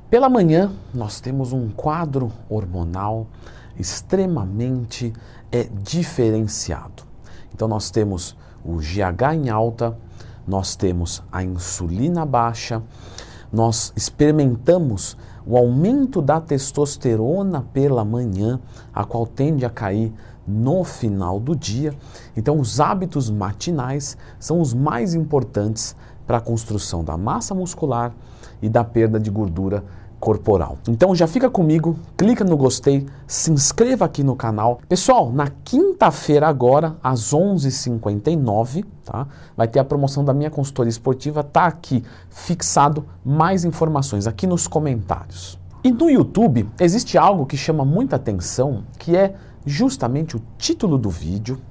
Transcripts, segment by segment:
Pela manhã, nós temos um quadro hormonal extremamente diferenciado. Então, nós temos o GH em alta, nós temos a insulina baixa, nós experimentamos o aumento da testosterona pela manhã, a qual tende a cair no final do dia. Então, os hábitos matinais são os mais importantes para a construção da massa muscular e da perda de gordura corporal. Então já fica comigo, clica no gostei, se inscreva aqui no canal. Pessoal, na quinta-feira agora, às 11h59, tá? Vai ter a promoção da minha consultoria esportiva, tá aqui fixado mais informações aqui nos comentários. E no YouTube existe algo que chama muita atenção, que é justamente o título do vídeo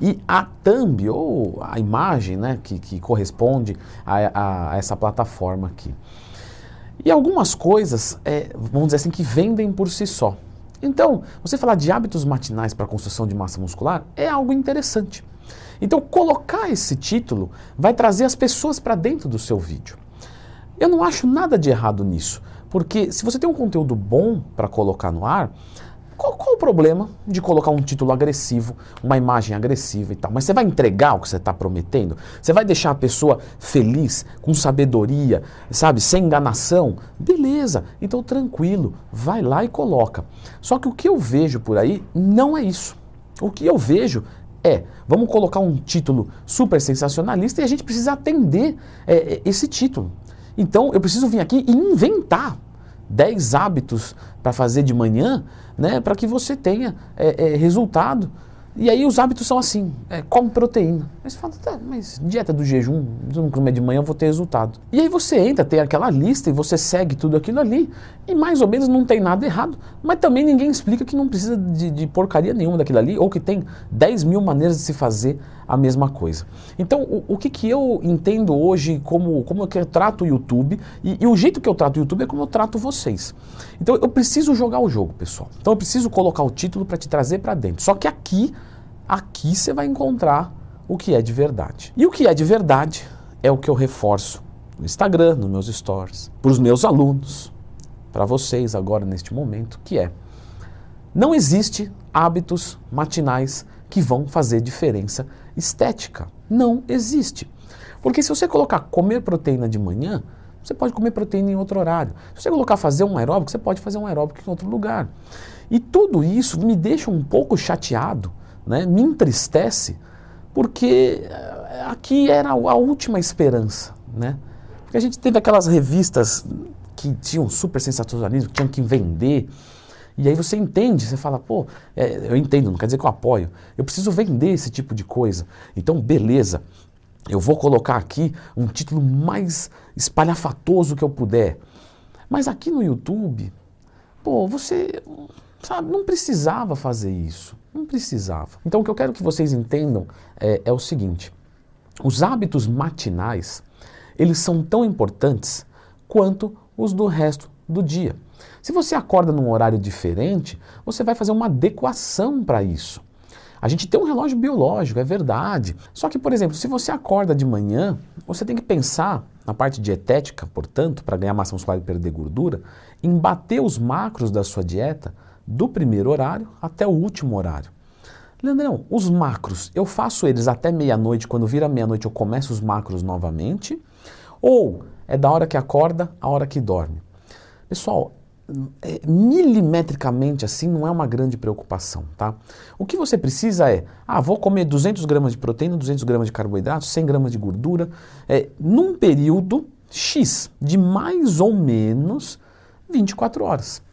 e a thumb, ou a imagem, né, que corresponde a essa plataforma aqui. E algumas coisas, vamos dizer assim, que vendem por si só. Então, você falar de hábitos matinais para a construção de massa muscular é algo interessante. Então, colocar esse título vai trazer as pessoas para dentro do seu vídeo. Eu não acho nada de errado nisso, porque se você tem um conteúdo bom para colocar no ar, qual o problema de colocar um título agressivo, uma imagem agressiva e tal? Mas você vai entregar o que você está prometendo? Você vai deixar a pessoa feliz, com sabedoria, sabe, sem enganação? Beleza, então tranquilo, vai lá e coloca. Só que o que eu vejo por aí não é isso. O que eu vejo vamos colocar um título super sensacionalista e a gente precisa atender esse título. Então eu preciso vir aqui e inventar 10 hábitos para fazer de manhã, né, para que você tenha resultado. E aí os hábitos são assim, come proteína. Aí você fala, tá, mas dieta do jejum, se eu não comer de manhã eu vou ter resultado. E aí você entra, tem aquela lista e você segue tudo aquilo ali e mais ou menos não tem nada errado, mas também ninguém explica que não precisa de porcaria nenhuma daquilo ali ou que tem 10 mil maneiras de se fazer a mesma coisa. Então o que eu entendo hoje como eu trato o YouTube e o jeito que eu trato o YouTube é como eu trato vocês. Então eu preciso jogar o jogo, pessoal. Então eu preciso colocar o título para te trazer para dentro. Só que aqui você vai encontrar o que é de verdade. E o que é de verdade é o que eu reforço no Instagram, nos meus stories, para os meus alunos, para vocês agora neste momento, que não existe hábitos matinais que vão fazer diferença estética. Não existe. Porque se você colocar comer proteína de manhã, você pode comer proteína em outro horário. Se você colocar fazer um aeróbico, você pode fazer um aeróbico em outro lugar. E tudo isso me deixa um pouco chateado, né? Me entristece, porque aqui era a última esperança, né? Porque a gente teve aquelas revistas que tinham super sensacionalismo, que tinham que vender, e aí você entende, você fala, pô, eu entendo, não quer dizer que eu apoio, eu preciso vender esse tipo de coisa, então beleza, eu vou colocar aqui um título mais espalhafatoso que eu puder, mas aqui no YouTube, pô, você, sabe, não precisava fazer isso. Não precisava. Então o que eu quero que vocês entendam é o seguinte, os hábitos matinais, eles são tão importantes quanto os do resto do dia. Se você acorda num horário diferente, você vai fazer uma adequação para isso. A gente tem um relógio biológico, é verdade. Só que, por exemplo, se você acorda de manhã, você tem que pensar, na parte dietética, portanto, para ganhar massa muscular e perder gordura, em bater os macros da sua dieta do primeiro horário até o último horário. Leandrão, os macros, eu faço eles até meia-noite, quando vira meia-noite eu começo os macros novamente, ou é da hora que acorda à hora que dorme? Pessoal, milimetricamente assim não é uma grande preocupação, tá? O que você precisa vou comer 200 gramas de proteína, 200 gramas de carboidrato, 100 gramas de gordura, num período X, de mais ou menos 24 horas.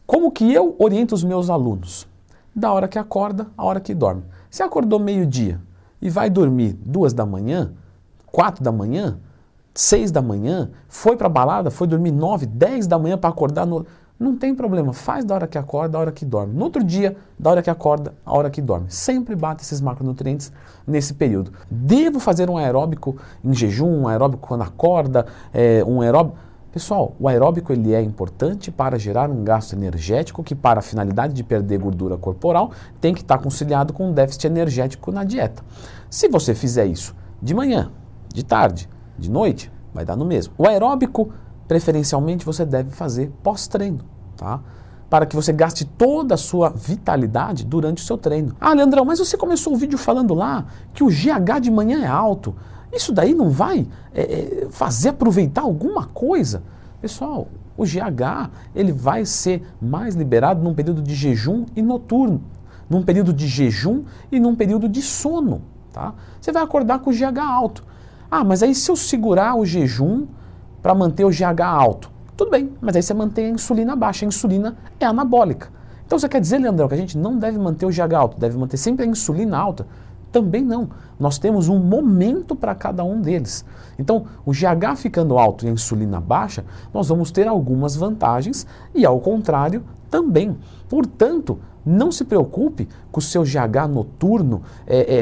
Como que eu oriento os meus alunos? Da hora que acorda, à hora que dorme. Se acordou meio-dia e vai dormir 2 da manhã, 4 da manhã, 6 da manhã, foi pra balada, foi dormir 9, 10 da manhã para acordar, não tem problema, faz da hora que acorda, da hora que dorme. No outro dia, da hora que acorda, a hora que dorme. Sempre bate esses macronutrientes nesse período. Devo fazer um aeróbico em jejum, um aeróbico quando acorda, um aeróbico... Pessoal, o aeróbico ele é importante para gerar um gasto energético que, para a finalidade de perder gordura corporal, tem que estar conciliado com um déficit energético na dieta. Se você fizer isso de manhã, de tarde, de noite, vai dar no mesmo. O aeróbico preferencialmente você deve fazer pós-treino, tá? Para que você gaste toda a sua vitalidade durante o seu treino. Ah, Leandrão, mas você começou o vídeo falando lá que o GH de manhã é alto. Isso daí não vai fazer aproveitar alguma coisa? Pessoal, o GH ele vai ser mais liberado num período de jejum e noturno, num período de jejum e num período de sono, tá? Você vai acordar com o GH alto. Ah, mas aí se eu segurar o jejum para manter o GH alto, tudo bem, mas aí você mantém a insulina baixa. A insulina é anabólica. Então você quer dizer, Leandrão, que a gente não deve manter o GH alto, deve manter sempre a insulina alta? Também não. Nós temos um momento para cada um deles. Então, o GH ficando alto e a insulina baixa, nós vamos ter algumas vantagens e, ao contrário, também. Portanto, não se preocupe com o seu GH noturno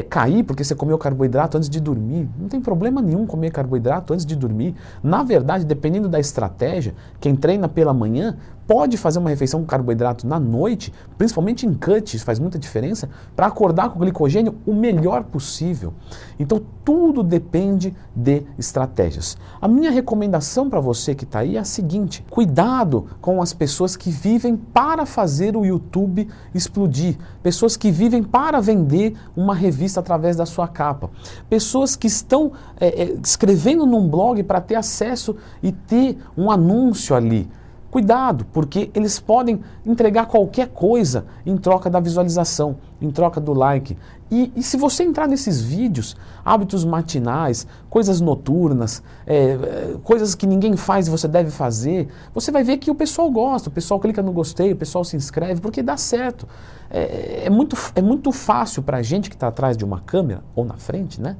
cair porque você comeu carboidrato antes de dormir. Não tem problema nenhum comer carboidrato antes de dormir. Na verdade, dependendo da estratégia, quem treina pela manhã pode fazer uma refeição com carboidrato na noite, principalmente em cut, isso faz muita diferença, para acordar com o glicogênio o melhor possível. Então, tudo depende de estratégias. A minha recomendação para você que está aí é a seguinte: cuidado com as pessoas que vivem para fazer o YouTube explodir, pessoas que vivem para vender uma revista através da sua capa, pessoas que estão escrevendo num blog para ter acesso e ter um anúncio ali. Cuidado, porque eles podem entregar qualquer coisa em troca da visualização, em troca do like. E se você entrar nesses vídeos, hábitos matinais, coisas noturnas, coisas que ninguém faz e você deve fazer, você vai ver que o pessoal gosta, o pessoal clica no gostei, o pessoal se inscreve, porque dá certo. É muito fácil para a gente que está atrás de uma câmera, ou na frente, né?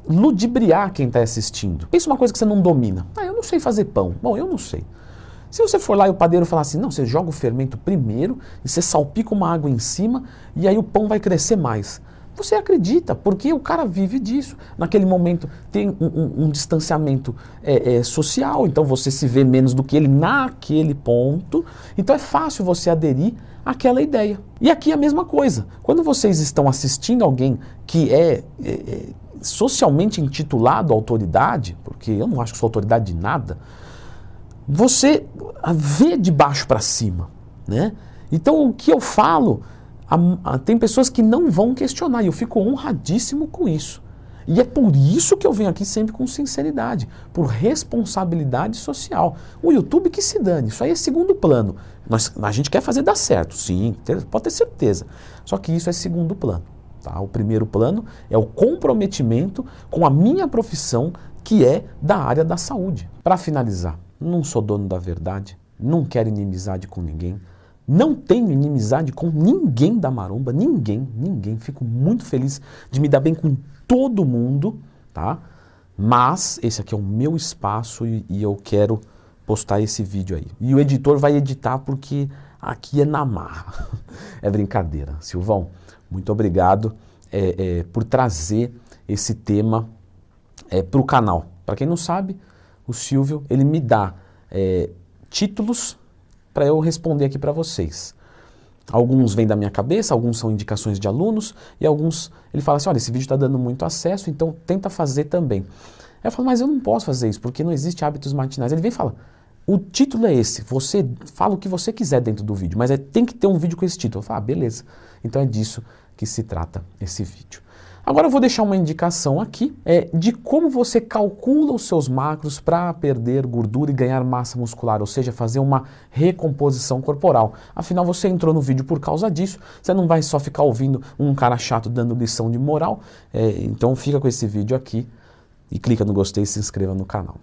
Ludibriar quem está assistindo. Isso é uma coisa que você não domina. Ah, eu não sei fazer pão. Bom, eu não sei. Se você for lá e o padeiro falar assim, não, você joga o fermento primeiro e você salpica uma água em cima e aí o pão vai crescer mais. Você acredita, porque o cara vive disso. Naquele momento tem um distanciamento social, então você se vê menos do que ele naquele ponto. Então é fácil você aderir àquela ideia. E aqui é a mesma coisa. Quando vocês estão assistindo alguém que socialmente intitulado autoridade, porque eu não acho que sou autoridade de nada, você vê de baixo para cima, né? Então o que eu falo, tem pessoas que não vão questionar e eu fico honradíssimo com isso. E é por isso que eu venho aqui sempre com sinceridade, por responsabilidade social. O YouTube que se dane, isso aí é segundo plano. A gente quer fazer dar certo, sim, pode ter certeza. Só que isso é segundo plano. Tá? O primeiro plano é o comprometimento com a minha profissão, que é da área da saúde. Para finalizar, não sou dono da verdade, não quero inimizade com ninguém, não tenho inimizade com ninguém da maromba, ninguém. Fico muito feliz de me dar bem com todo mundo, tá? Mas esse aqui é o meu espaço e eu quero postar esse vídeo aí. E o editor vai editar porque aqui é na marra. É brincadeira. Silvão, muito obrigado por trazer esse tema para o canal. Para quem não sabe, o Silvio ele me dá títulos para eu responder aqui para vocês. Alguns vêm da minha cabeça, alguns são indicações de alunos e alguns ele fala assim, olha, esse vídeo está dando muito acesso, então tenta fazer também. Aí eu falo, mas eu não posso fazer isso porque não existe hábitos matinais. Ele vem e fala, o título é esse, você fala o que você quiser dentro do vídeo, mas tem que ter um vídeo com esse título. Eu falo, beleza, então é disso que se trata esse vídeo. Agora eu vou deixar uma indicação aqui de como você calcula os seus macros para perder gordura e ganhar massa muscular, ou seja, fazer uma recomposição corporal. Afinal, você entrou no vídeo por causa disso, você não vai só ficar ouvindo um cara chato dando lição de moral, então fica com esse vídeo aqui e clica no gostei e se inscreva no canal.